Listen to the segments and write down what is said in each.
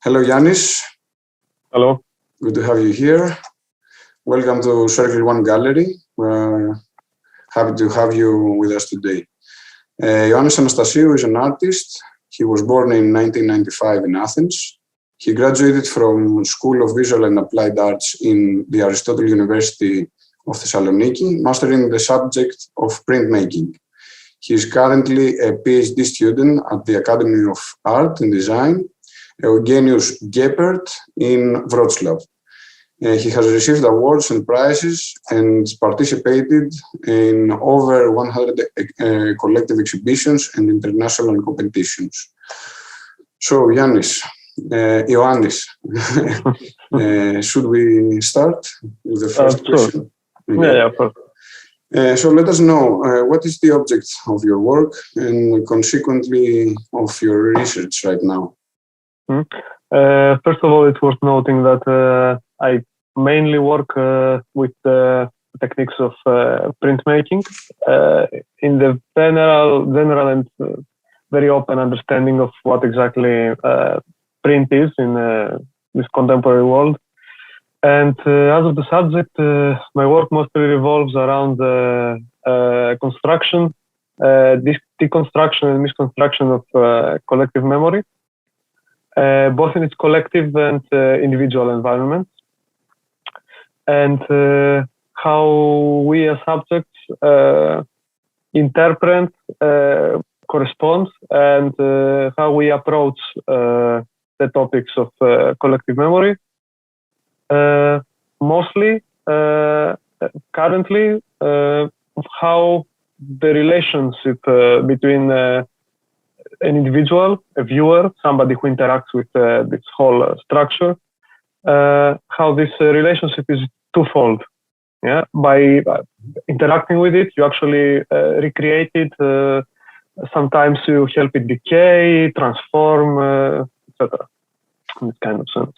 Hello, Ioannis. Hello. Good to have you here. Welcome to Circle One Gallery. We're happy to have you with us today. Ioannis Anastasiou is an artist. He was born in 1995 in Athens. He graduated from School of Visual and Applied Arts in the Aristotle University of Thessaloniki, mastering the subject of printmaking. He is currently a PhD student at the Academy of Art and Design, Eugenius Geppert in Wroclaw. He has received awards and prizes and participated in over 100 collective exhibitions and international competitions. So, Ioannis, should we start with the first question? Okay. Yeah, of course. So let us know what is the object of your work and consequently of your research right now? First of all, it's worth noting that I mainly work with the techniques of printmaking in the general and very open understanding of what exactly print is in this contemporary world. And as of the subject, my work mostly revolves around construction, deconstruction and misconstruction of collective memory, both in its collective and individual environments, and how we as subjects interpret, correspond, and how we approach the topics of collective memory. Mostly, currently, how the relationship between an individual, a viewer, somebody who interacts with this whole structure, how this relationship is twofold. Yeah, by interacting with it, you actually recreate it. Sometimes you help it decay, transform, etc. In this kind of sense.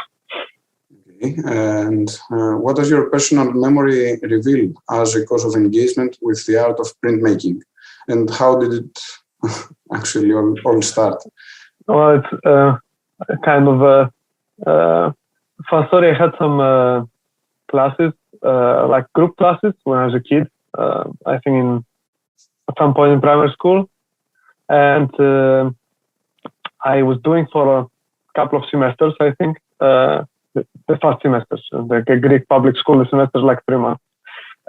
And what does your personal memory reveal as a cause of engagement with the art of printmaking? And how did it actually all start? Well, it's kind of a fun story. I had some classes, like group classes when I was a kid, I think at some point in primary school. And I was doing for a couple of semesters, I think, the first semesters, the Greek public school, the semesters like 3 months.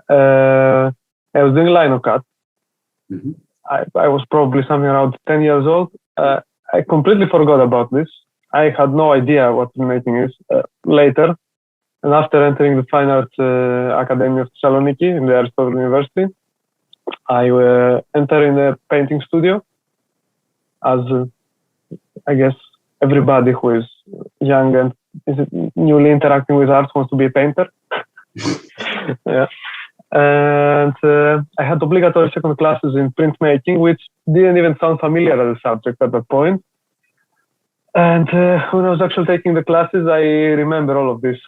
I was doing lino cut. Mm-hmm. I was probably something around 10 years old. I completely forgot about this. I had no idea what printmaking is later. And after entering the Fine Arts Academy of Thessaloniki in the Aristotle University, I entered in a painting studio as, I guess, everybody who is young and is newly interacting with art wants to be a painter. Yeah. And I had obligatory second classes in printmaking, which didn't even sound familiar as a subject at that point. And when I was actually taking the classes, I remember all of this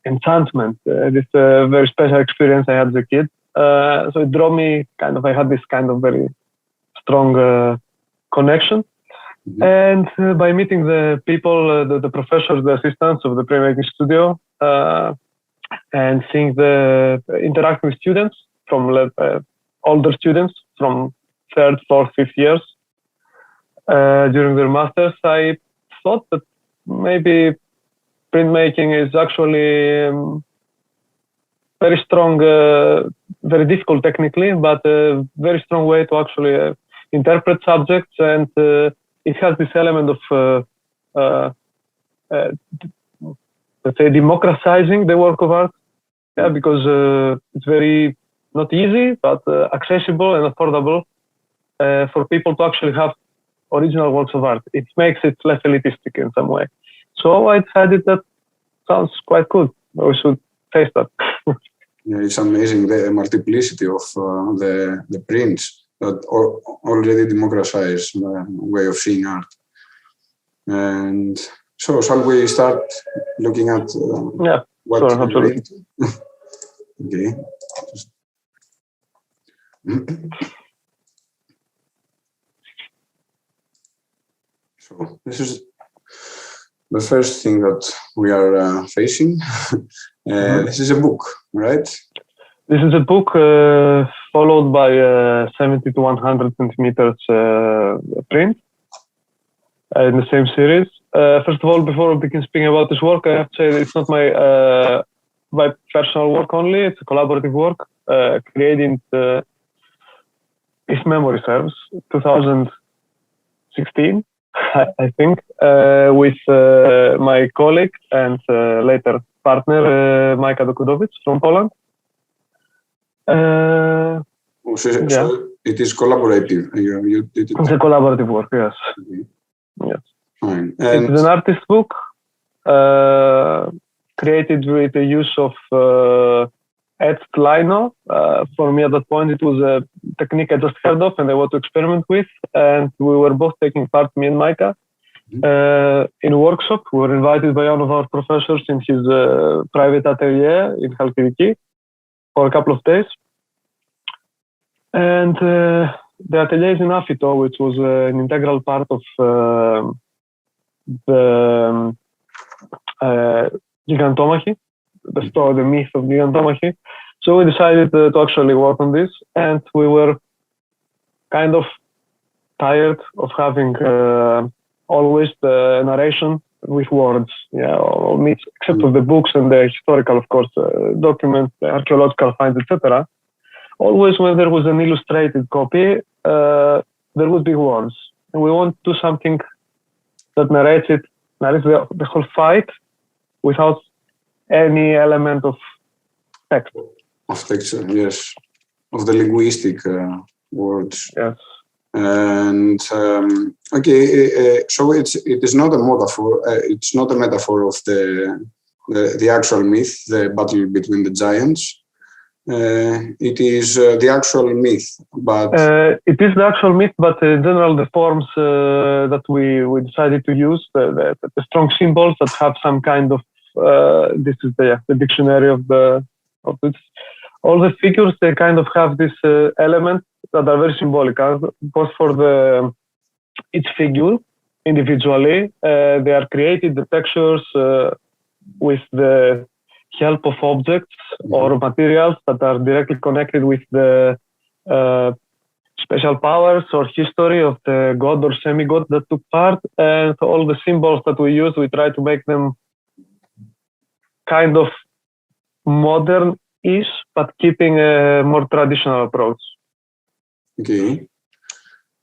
enchantment, this very special experience I had as a kid. So it drew me I had this kind of very strong connection. Mm-hmm. And by meeting the people, the professors, the assistants of the printmaking studio, and seeing interacting with students from older students from 3rd, 4th, 5th years during their masters, I thought that maybe printmaking is actually very strong, very difficult technically, but a very strong way to actually interpret subjects, and it has this element of, let's say, democratizing the work of art, yeah, because it's very not easy, but accessible and affordable for people to actually have original works of art. It makes it less elitistic in some way. So I decided that sounds quite good. We should taste that. Yeah, it's amazing the multiplicity of the prints that already democratize the way of seeing art. And so, shall we start looking at what sure, absolutely. Okay. So this is the first thing that we are facing. This is a book, right? This is a book followed by 70 to 100 centimeters print in the same series. First of all, before we begin speaking about this work, I have to say that it's not my personal work only. It's a collaborative work created, if memory serves, 2016, I think, with my colleague and later partner, Majka Dokudowicz from Poland. So it is collaborative. You did it. It's a collaborative work, yes. Okay. Yes. Fine. It's an artist book created with the use of etched lino. For me at that point, it was a technique I just heard of and I want to experiment with. And we were both taking part, me and Majka, in a workshop. We were invited by one of our professors in his private atelier in Halkidiki for a couple of days. And the atelier is in Athens, which was an integral part of the Gigantomachy, the myth of Gigantomachy. So we decided to actually work on this, and we were kind of tired of having always the narration with words, except for the books and the historical, of course, documents, the archaeological finds, etc. Always when there was an illustrated copy, there would be words. And we want to do something that narrates the whole fight without any element of text. Of text, yes. Of the linguistic words. Yes. And okay, so it is not a metaphor. It's not a metaphor of the actual myth, the battle between the giants. It is the actual myth, but it is the actual myth. But in general, the forms that we decided to use, the strong symbols that have some kind of this is the dictionary of this. All the figures, they kind of have this element that are very symbolic, both for each figure individually. They are created, the textures, with the help of objects or materials that are directly connected with the special powers or history of the god or semi-god that took part. And all the symbols that we use, we try to make them kind of modern-ish, but keeping a more traditional approach. Okay.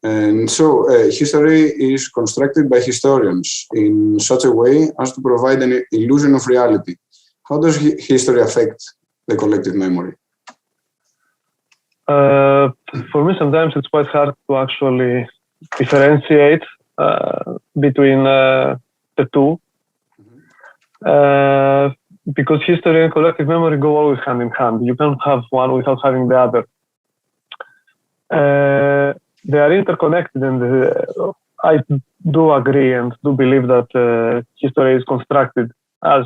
And so history is constructed by historians in such a way as to provide an illusion of reality. How does history affect the collective memory? For me, sometimes it's quite hard to actually differentiate between the two. Because history and collective memory go always hand in hand. You can't have one without having the other. They are interconnected, and I do agree and do believe that history is constructed as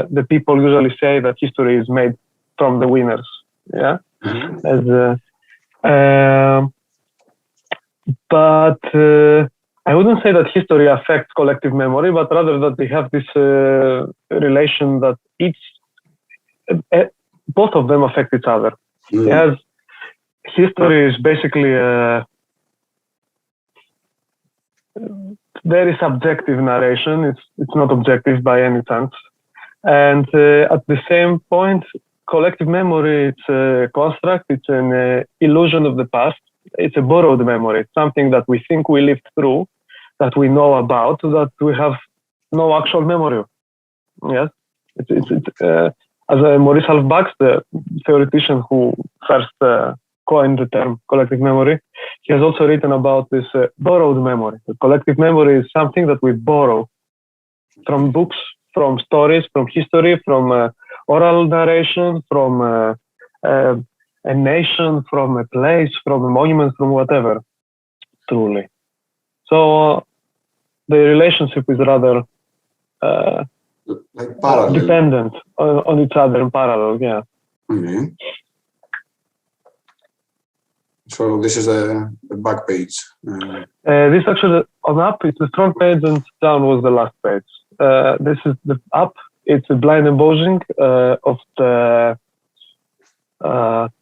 the people usually say that history is made from the winners. Yeah. But I wouldn't say that history affects collective memory, but rather that they have this relation that both of them affect each other. As history is basically a very subjective narration. It's not objective by any chance. And at the same point, collective memory, it's a construct, it's an illusion of the past. It's a borrowed memory. It's something that we think we lived through, that we know about, that we have no actual memory of. Yes? As Maurice Halfbach, the theoretician who first coined the term collective memory, he has also written about this borrowed memory. The collective memory is something that we borrow from books, from stories, from history, from oral narration, from a nation, from a place, from a monument, from whatever, truly. So the relationship is rather like parallel. Dependent on each other in parallel, yeah. Okay. So this is the back page. This actually on up, it's the front page, and down was the last page. This is the up. It's a blind embossing of the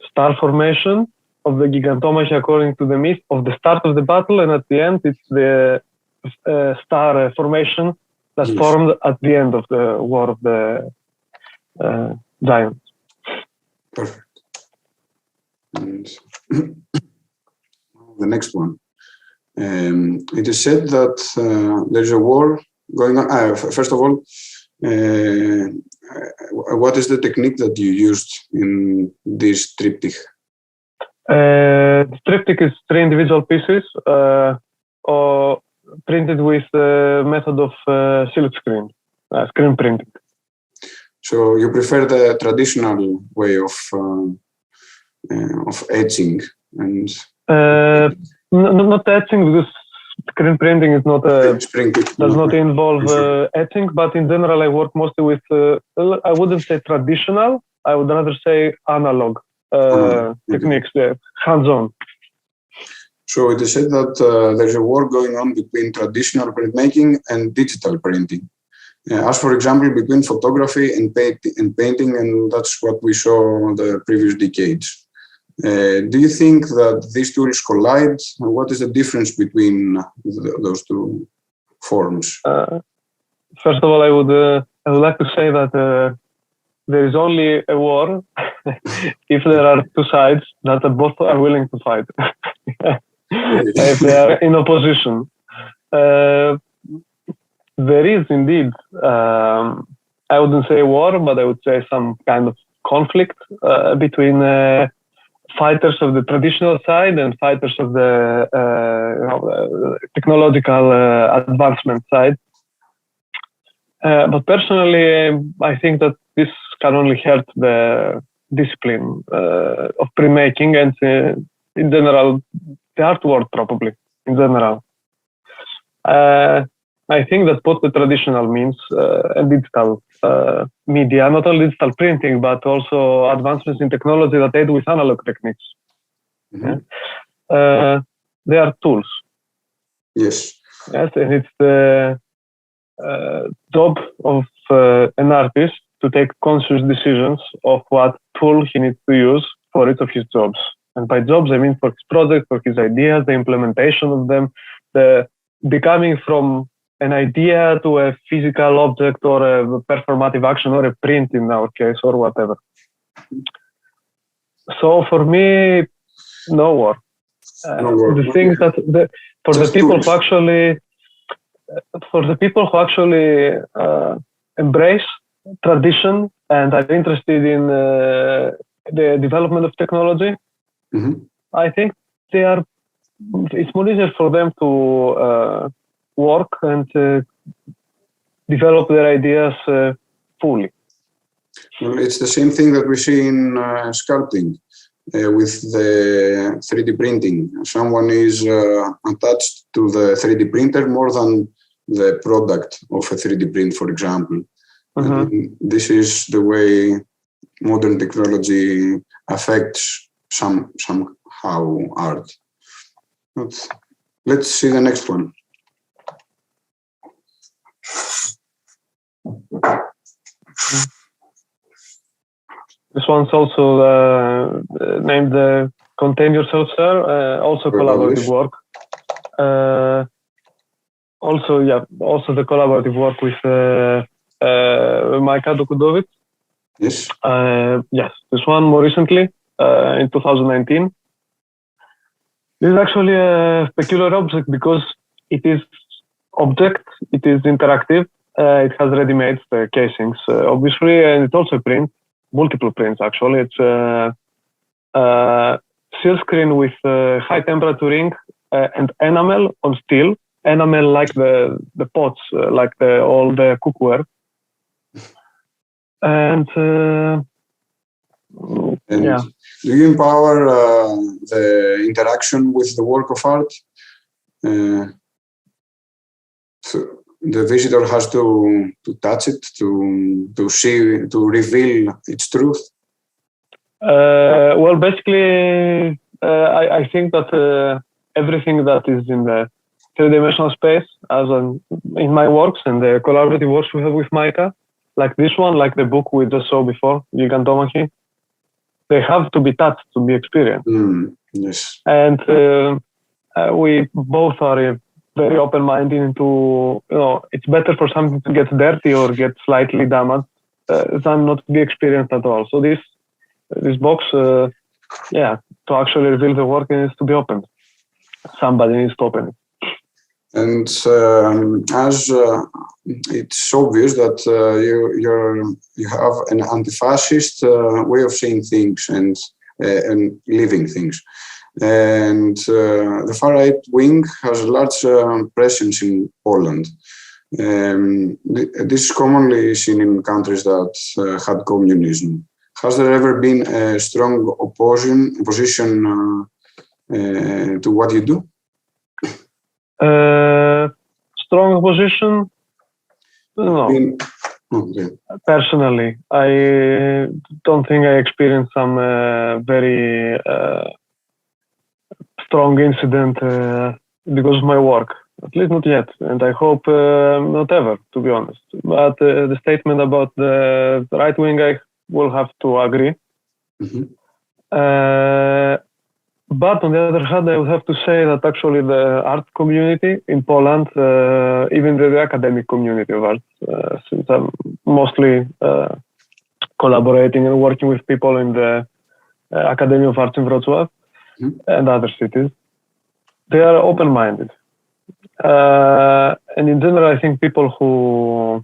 star formation of the Gigantomachy according to the myth of the start of the battle, and at the end it's the star formation that formed at the end of the War of the Giants. Perfect. And the next one. It is said that there's a war going on. First of all, what is the technique that you used in this triptych? The triptych is 3 individual pieces or printed with the method of silk screen, screen printing. So you prefer the traditional way of etching and not etching, because screen printing is not does not involve etching, but in general I work mostly with I wouldn't say traditional, I would rather say analog techniques, hands-on. So it is said that there's a war going on between traditional printmaking and digital printing. As for example, between photography and painting, and that's what we saw in the previous decades. Do you think that these tools collide? What is the difference between those two forms? First of all, I would like to say that there is only a war if there are two sides that both are willing to fight. If they are in opposition. There is indeed, I wouldn't say war, but I would say some kind of conflict between fighters of the traditional side and fighters of the technological advancement side. But personally, I think that this can only hurt the discipline of printmaking and in general, the art world probably, in general. I think that both the traditional means and digital media, not only digital printing, but also advancements in technology that aid with analog techniques. Mm-hmm. They are tools. Yes. Yes, and it's the job of an artist to take conscious decisions of what tool he needs to use for each of his jobs. And by jobs, I mean for his project, for his ideas, the implementation of them, the becoming from an idea to a physical object or a performative action or a print in our case or whatever. So for me, no war. The things that for the people who actually embrace tradition and are interested in the development of technology, mm-hmm. I think it's more easier for them to work and develop their ideas fully. Well, it's the same thing that we see in sculpting with the 3D printing. Someone is attached to the 3D printer more than the product of a 3D print, for example. Mm-hmm. This is the way modern technology affects somehow art. But let's see the next one. This one's also named the Contain Yourself, Sir, also collaborative work. Also the collaborative work with Maika Dokudovic. Yes. Yes, this one more recently, in 2019. This is actually a peculiar object because it is interactive. It has ready-made casings, obviously, and it's also a print, multiple prints actually. It's seal screen with high temperature ink and enamel on steel. Enamel like the pots, like all the cookware. And yeah. Do you empower the interaction with the work of art? So the visitor has to touch it, to see, to reveal its truth? Well, basically, I think that everything that is in the three-dimensional space, in my works and the collaborative works we have with Micah, like this one, like the book we just saw before, Gigantomachy, they have to be touched to be experienced. Yes. And we both are very open-minded into, it's better for something to get dirty or get slightly damaged than not to be experienced at all. So this box, to actually reveal the work, needs to be opened. Somebody needs to open it. And as it's obvious that you have an anti-fascist way of seeing things and living things, and the far right wing has a large presence in Poland. This is commonly seen in countries that had communism. Has there ever been a strong opposition to what you do? Strong opposition? No. Okay. Personally, I don't think I experienced some very strong incident because of my work. At least not yet, and I hope not ever, to be honest. But the statement about the right wing, I will have to agree. But on the other hand, I would have to say that actually the art community in Poland, even the academic community of art, since I'm mostly collaborating and working with people in the Academy of Arts in Wroclaw and other cities, they are open-minded. And in general, I think people who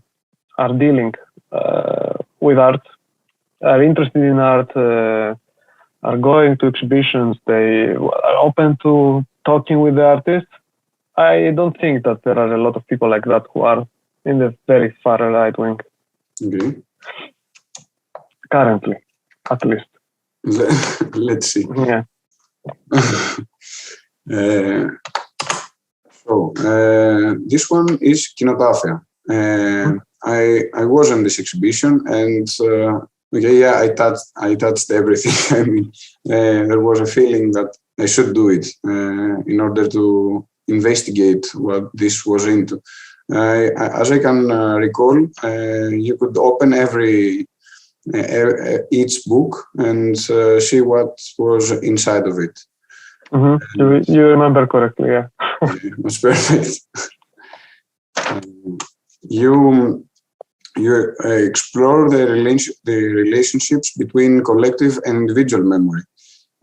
are dealing with art, are interested in art, are going to exhibitions, they are open to talking with the artists. I don't think that there are a lot of people like that who are in the very far right wing. Okay. Currently, at least. Let's see. Yeah. This one is Kinotafia. I was in this exhibition and I touched everything. I mean, there was a feeling that I should do it in order to investigate what this was into. As I can recall, you could open each book and see what was inside of it. You remember correctly, yeah. That's perfect. You explore the relationships between collective and individual memory.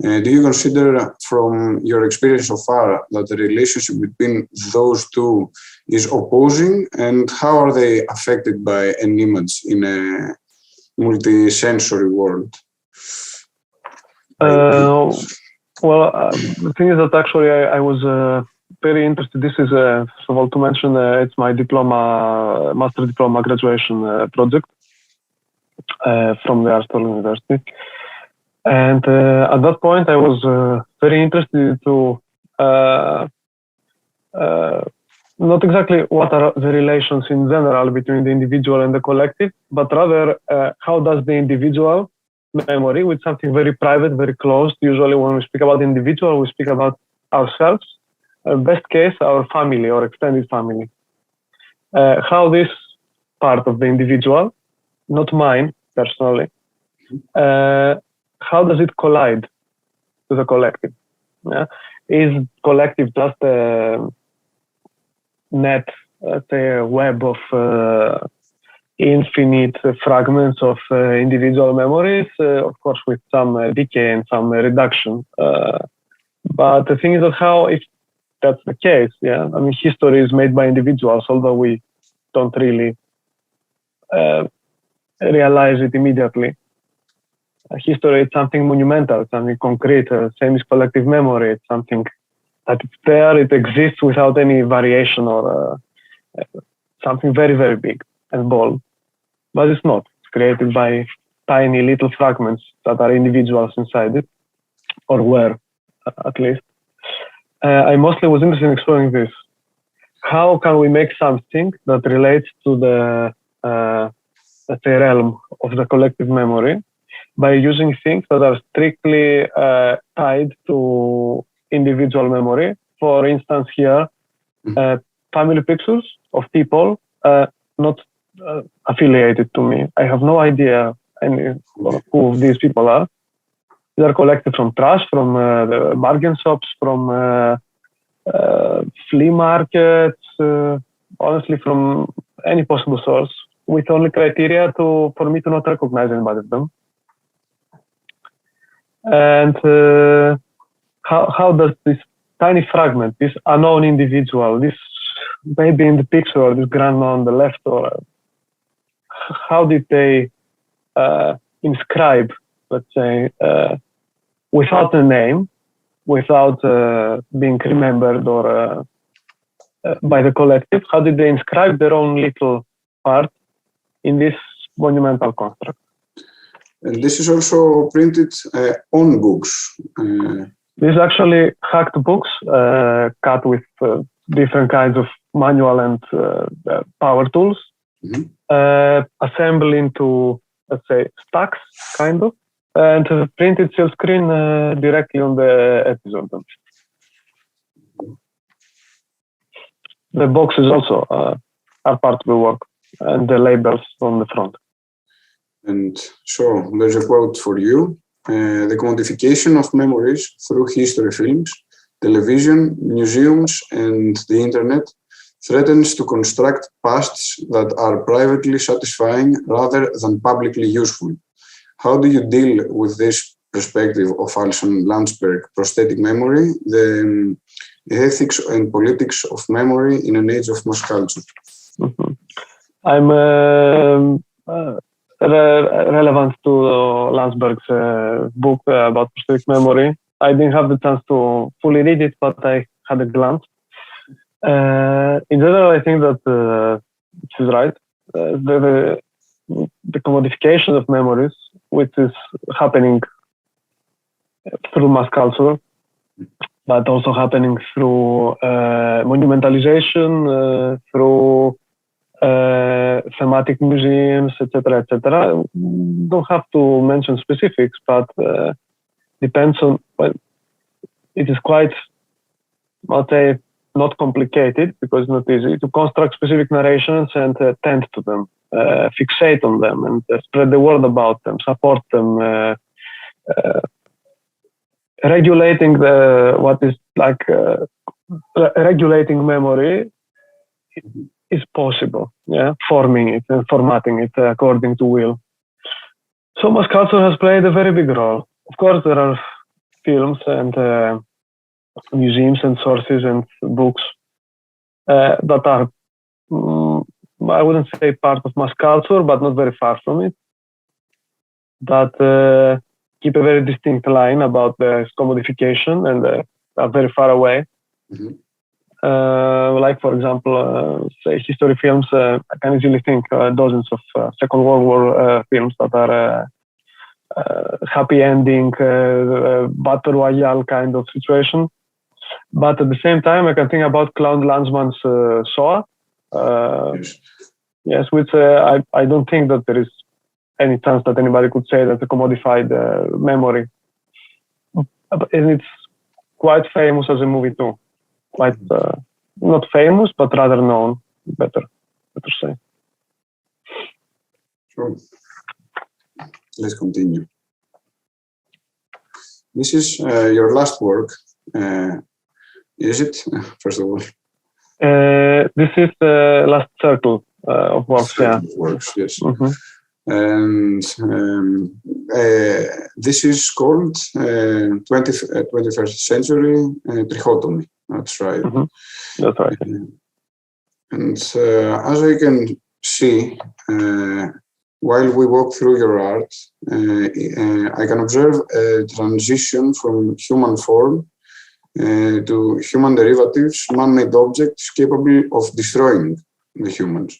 Do you consider from your experience so far that the relationship between those two is opposing, and how are they affected by an image in a multi-sensory world? The thing is that actually I was very interested. This is, first of all, to mention, it's my master diploma graduation project from the Aristotle University. And at that point, I was very interested to not exactly what are the relations in general between the individual and the collective, but rather how does the individual memory, with something very private, very closed. Usually when we speak about individual, we speak about ourselves, best case, our family or extended family. How this part of the individual, not mine personally, how does it collide to the collective? Yeah? Is collective just a net, let's say, a web of infinite fragments of individual memories, of course, with some decay and some reduction. But the thing is that how, if that's the case, yeah, I mean, history is made by individuals, although we don't really realize it immediately. History is something monumental, something concrete, same as collective memory. It's something that it's there, it exists without any variation or something very, very big and bold. But it's not. It's created by tiny little fragments that are individuals inside it, or were, at least. I mostly was interested in exploring this. How can we make something that relates to the, let's say, realm of the collective memory, by using things that are strictly tied to individual memory. For instance, here, family pictures of people not affiliated to me. I have no idea who these people are. They are collected from trash, from the bargain shops, from flea markets, honestly, from any possible source, with only criteria for me to not recognize anybody of them. And how does this tiny fragment, this unknown individual, this baby in the picture, or this grandma on the left, or how did they inscribe, let's say, without a name, without being remembered or by the collective, how did they inscribe their own little part in this monumental construct? And this is also printed on books. These are actually hacked books, cut with different kinds of manual and power tools, assembled into, let's say, stacks, kind of, and printed silk screen directly on the edges of them. The boxes also are part of the work, and the labels on the front. And so there's a quote for you. The commodification of memories through history films, television, museums, and the internet threatens to construct pasts that are privately satisfying rather than publicly useful. How do you deal with this perspective of Alison Landsberg, prosthetic memory, the ethics and politics of memory in an age of mass culture? I'm relevant to Landsberg's book about prosthetic memory. I didn't have the chance to fully read it, but I had a glance. In general, I think that she's right. The commodification of memories, which is happening through mass culture, but also happening through monumentalization, through thematic museums, etc., etc. Don't have to mention specifics, but depends on. Well, it is quite, I'll say, not complicated, because it's not easy to construct specific narrations and tend to them, fixate on them, and spread the word about them, support them. Regulating what is like regulating memory is possible, forming it and formatting it according to will. So mass culture has played a very big role. Of course, there are films and museums and sources and books that are, I wouldn't say part of mass culture, but not very far from it, that keep a very distinct line about the commodification and are very far away. Like, for example, say history films, I can easily think dozens of Second World War films that are happy ending, battle royale kind of situation. But at the same time, I can think about Claude Lanzmann's Shoah, yes, which I don't think that there is any chance that anybody could say that's a commodified memory. And it's quite famous as a movie too. Quite not famous, but rather known. Better say. Sure. Let's continue. This is your last work. Is it? First of all. This is the last circle of works. Works, yes. And this is called 21st century trichotomy. That's right. That's right. And as I can see, while we walk through your art, I can observe a transition from human form to human derivatives, man-made objects capable of destroying the humans.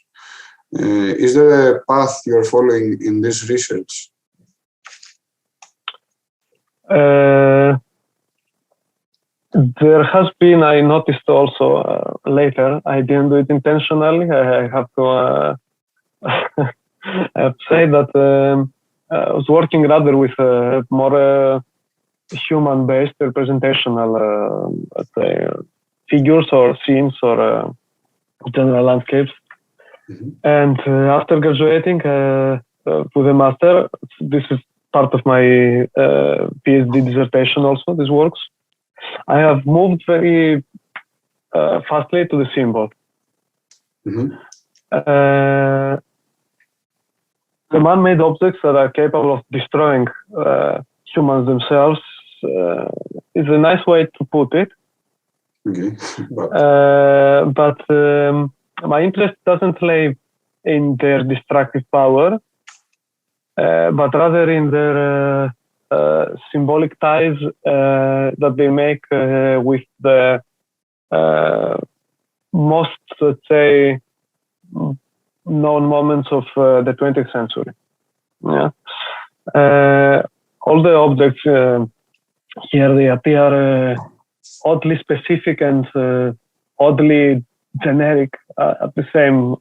Is there a path you are following in this research? There has been, I noticed also later, I didn't do it intentionally. I have to say that I was working rather with more human-based representational, let's say, figures or scenes or general landscapes. And after graduating with a master, this is part of my PhD dissertation also, these works, I have moved very fastly to the symbol. The man-made objects that are capable of destroying humans themselves is a nice way to put it. Okay. But my interest doesn't lay in their destructive power, but rather in their symbolic ties that they make with the most, let's say, known moments of the 20th century. Yeah. All the objects here, they appear oddly specific and oddly generic at the same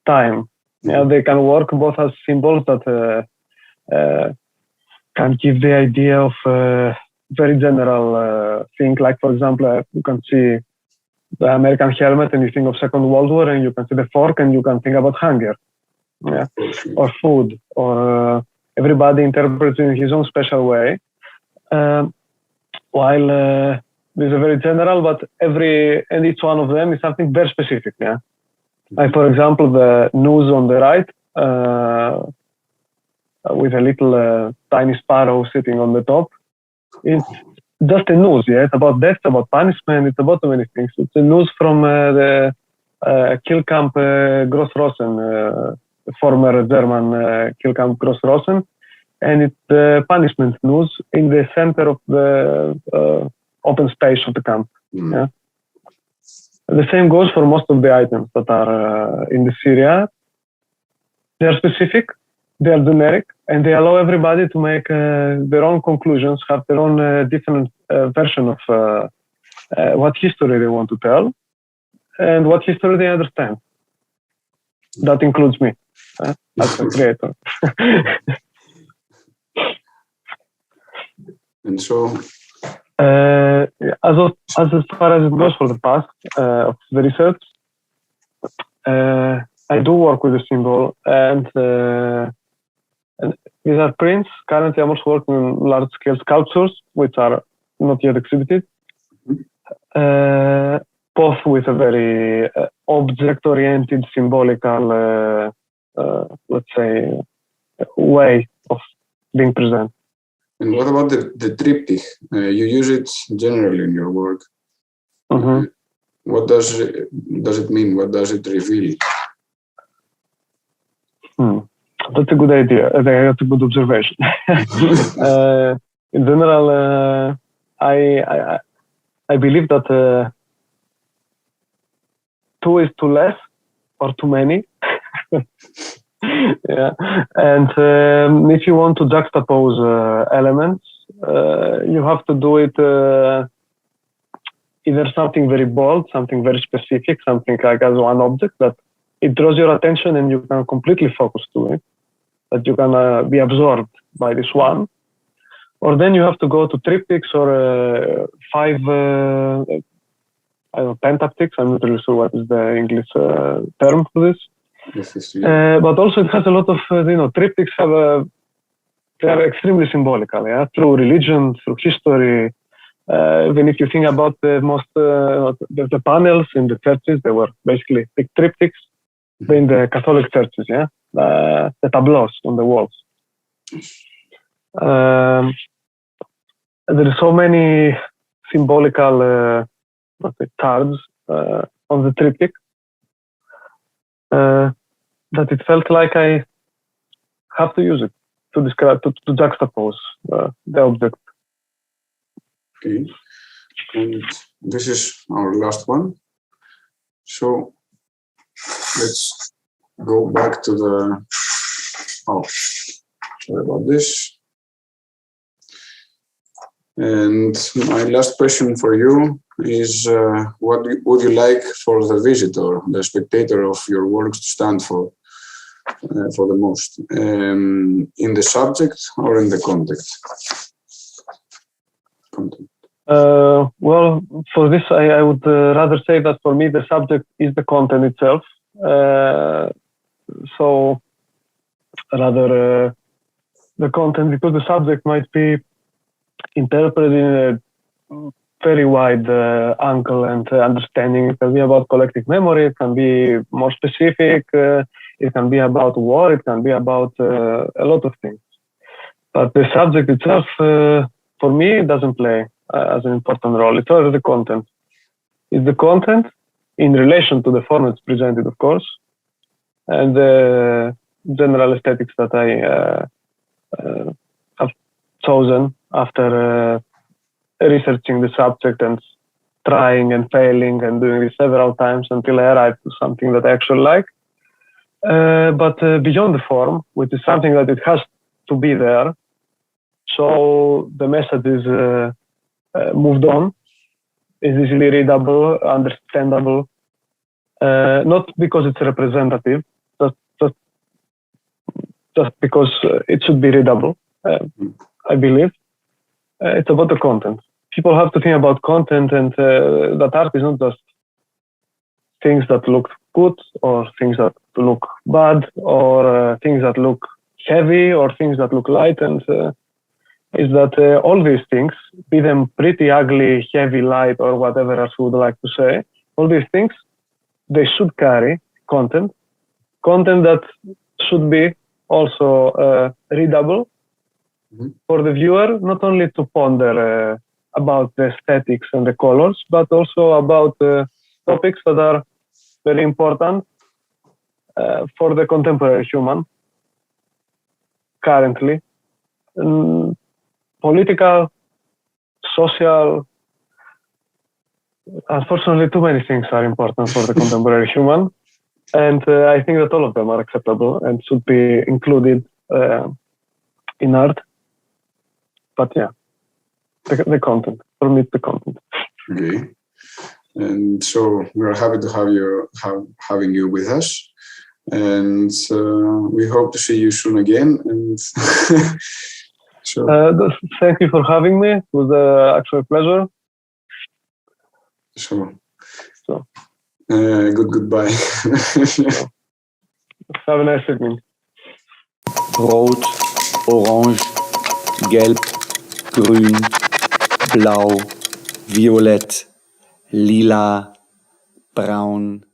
time. Yeah, they can work both as symbols that can give the idea of very general thing. Like, for example, you can see the American helmet and you think of Second World War, and you can see the fork and you can think about hunger, yeah, or food, or everybody interprets in his own special way. While these are very general, but and each one of them is something very specific. Yeah, like for example, the noose on the right, with a little tiny sparrow sitting on the top, is just a noose. Yeah, it's about death, about punishment. It's about so many things. It's a noose from the kill camp Grossrosen, the former German kill camp Grossrosen. And it's the punishment noose in the center of the open space of the camp. Yeah? The same goes for most of the items that are in this area. They are specific, they are generic, and they allow everybody to make their own conclusions, have their own different version of what history they want to tell and what history they understand. That includes me as a creator. And so, as far as it goes for the past of the research, I do work with a symbol, and these are prints. Currently, I'm also working on large-scale sculptures, which are not yet exhibited, both with a very object-oriented, symbolical, let's say, way of being present. And what about the triptych? You use it generally in your work. What does it mean? What does it reveal? That's a good idea. That's a good observation. In general, I believe that two is too less or too many. Yeah, and if you want to juxtapose elements, you have to do it either something very bold, something very specific, something like as one object that it draws your attention and you can completely focus to it, that you can be absorbed by this one. Or then you have to go to triptychs or five, pentaptychs. I'm not really sure what is the English term for this. But also it has a lot of, triptychs they are extremely symbolical, yeah, through religion, through history. Even if you think about the most, the panels in the churches, they were basically big triptychs in the Catholic churches, yeah, the tableaus on the walls. There are so many symbolical cards on the triptych that it felt like I have to use it to describe, to juxtapose the object. Okay, and this is our last one. So let's go back to the, sorry about this. And my last question for you is, would you like for the visitor, the spectator of your works to stand for? for the most, in the subject or in the context? Content. Well, for this, I would rather say that for me, the subject is the content itself. So rather the content, because the subject might be interpreted in a very wide angle and understanding. It can be about collective memory, it can be more specific, it can be about war, it can be about a lot of things. But the subject itself, for me, it doesn't play as an important role. It's always the content. It's the content in relation to the form it's presented, of course, and the general aesthetics that I have chosen after researching the subject and trying and failing and doing this several times until I arrived to something that I actually like. But beyond the form, which is something that it has to be there, so the message is moved on, is easily readable, understandable, not because it's representative, just because it should be readable, I believe. It's about the content. People have to think about content, and that art is not just things that look good or things that look bad or things that look heavy or things that look light, and is that all these things, be them pretty, ugly, heavy, light, or whatever else we would like to say, all these things, they should carry content that should be also readable for the viewer, not only to ponder about the aesthetics and the colors, but also about topics that are very important for the contemporary human currently. Political, social, unfortunately, too many things are important for the contemporary human. And I think that all of them are acceptable and should be included in art. But yeah, the content. For me, it's the content. Okay. And so we are happy to have having you with us. And we hope to see you soon again. And so, thank you for having me. It was actually a pleasure. So goodbye. So, have a nice evening. Rot, orange, gelb, grün, blau, violett, lila, braun,